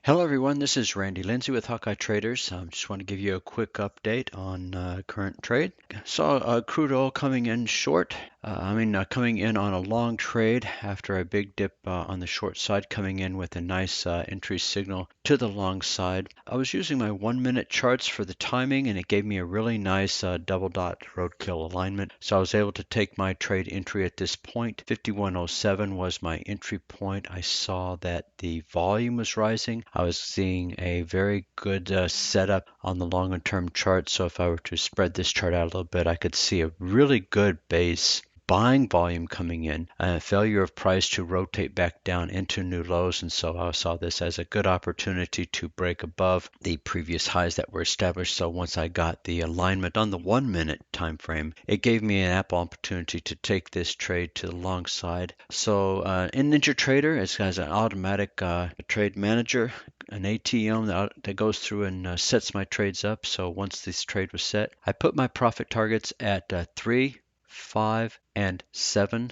Hello everyone, this is Randy Lindsay with Hawkeye Traders. Just want to give you a quick update on current trade. Saw crude oil coming in short. Coming in on a long trade after a big dip on the short side, coming in with a nice entry signal to the long side. I was using my 1-minute charts for the timing, and it gave me a really nice double dot roadkill alignment. So I was able to take my trade entry at this point. 5107 was my entry point. I saw that the volume was rising. I was seeing a very good setup on the longer term chart. So if I were to spread this chart out a little bit, I could see a really good base buying volume coming in, a failure of price to rotate back down into new lows. And so I saw this as a good opportunity to break above the previous highs that were established. So once I got the alignment on the 1-minute time frame, it gave me an ample opportunity to take this trade to the long side. So in NinjaTrader, it has an automatic trade manager, an ATM that goes through and sets my trades up. So once this trade was set, I put my profit targets at 3, 5, and 7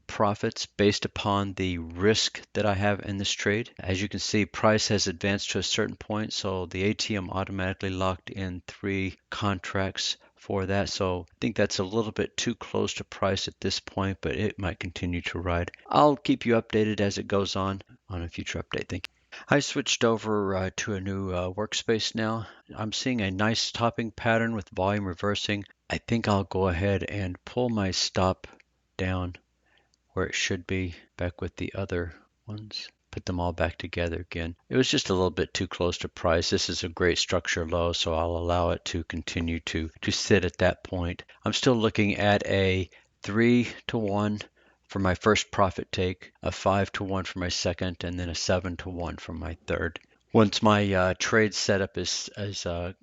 profits based upon the risk that I have in this trade. As you can see, price has advanced to a certain point, so the ATM automatically locked in 3 contracts for that. So I think that's a little bit too close to price at this point, but it might continue to ride. I'll keep you updated as it goes on a future update. Thank you. I switched over to a new workspace now. I'm seeing a nice topping pattern with volume reversing. I think I'll go ahead and pull my stop down where it should be, back with the other ones. Put them all back together again. It was just a little bit too close to price. This is a great structure low, so I'll allow it to continue to sit at that point. I'm still looking at a 3-to-1 for my first profit take, a 5-to-1 for my second, and then a 7-to-1 for my third. Once my trade setup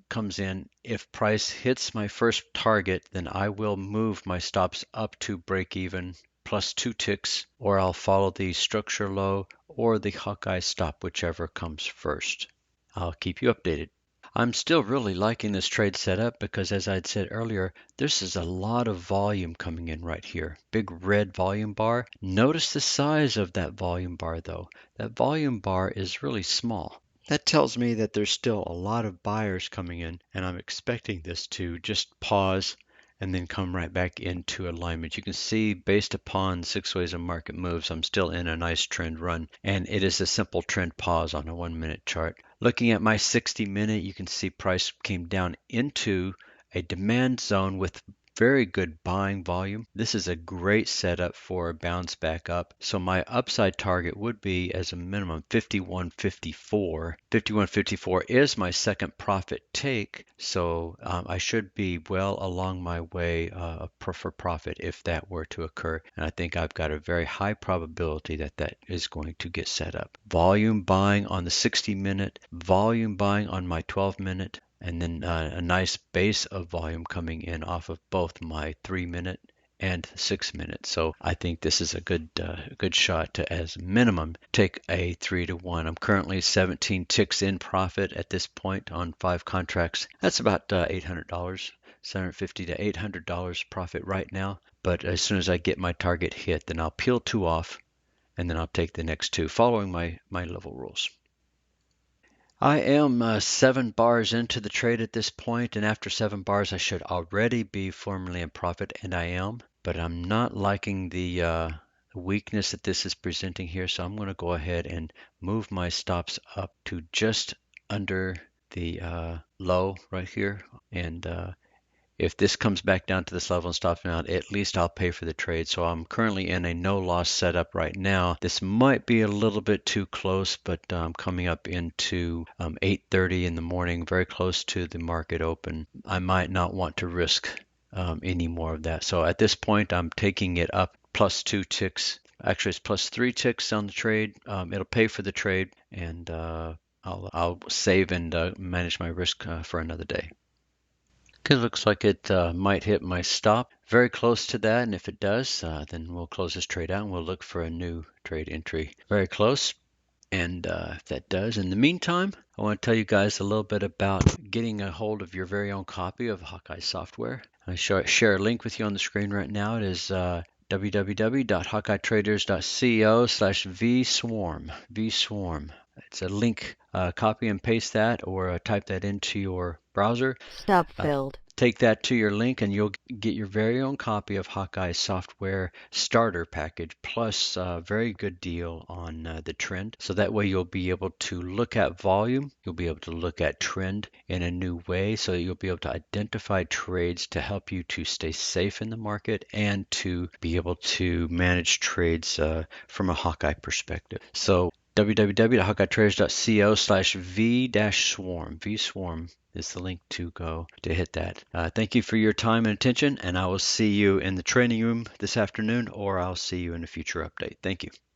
comes in, if price hits my first target, then I will move my stops up to break even plus 2 ticks, or I'll follow the structure low or the Hawkeye stop, whichever comes first. I'll keep you updated. I'm still really liking this trade setup because, as I'd said earlier, this is a lot of volume coming in right here. Big red volume bar. Notice the size of that volume bar though. That volume bar is really small. That tells me that there's still a lot of buyers coming in, and I'm expecting this to just pause and then come right back into alignment. You can see, based upon 6 ways a market moves, I'm still in a nice trend run, and it is a simple trend pause on a 1-minute chart. Looking at my 60-minute, you can see price came down into a demand zone with very good buying volume. This is a great setup for a bounce back up. So my upside target would be, as a minimum, 51.54. 51.54 is my second profit take. So I should be well along my way for profit if that were to occur. And I think I've got a very high probability that that is going to get set up. Volume buying on the 60-minute, volume buying on my 12-minute, and then a nice base of volume coming in off of both my 3-minute and 6-minute. So I think this is a good shot to, as minimum, take a 3-to-1. I'm currently 17 ticks in profit at this point on 5 contracts. That's about $800, $750 to $800 profit right now. But as soon as I get my target hit, then I'll peel 2 off, and then I'll take the next 2, following my level rules. I am 7 bars into the trade at this point, and after 7 bars I should already be firmly in profit, and I am, but I'm not liking the weakness that this is presenting here, so I'm going to go ahead and move my stops up to just under the low right here, and if this comes back down to this level and stops me out, at least I'll pay for the trade. So I'm currently in a no loss setup right now. This might be a little bit too close, but I'm coming up into 8:30 in the morning, very close to the market open. I might not want to risk any more of that. So at this point, I'm taking it up plus 2 ticks. Actually, it's plus 3 ticks on the trade. It'll pay for the trade, and I'll save and manage my risk for another day. It looks like it might hit my stop. Very close to that, and if it does, then we'll close this trade out and we'll look for a new trade entry. Very close, and if that does, in the meantime, I want to tell you guys a little bit about getting a hold of your very own copy of Hawkeye Software. I share a link with you on the screen right now. It is www.hawkeyetraders.co/vswarm. vswarm. It's a link. Copy and paste that, or type that into your browser. Stop Uh, filled. Take that to your link and you'll get your very own copy of Hawkeye Software starter package plus a very good deal on the trend. So that way you'll be able to look at volume, you'll be able to look at trend in a new way, so you'll be able to identify trades to help you to stay safe in the market and to be able to manage trades from a Hawkeye perspective. So www.hawkeyetraders.co/v-swarm. V-swarm is the link to go to hit that. Thank you for your time and attention, and I will see you in the training room this afternoon, or I'll see you in a future update. Thank you.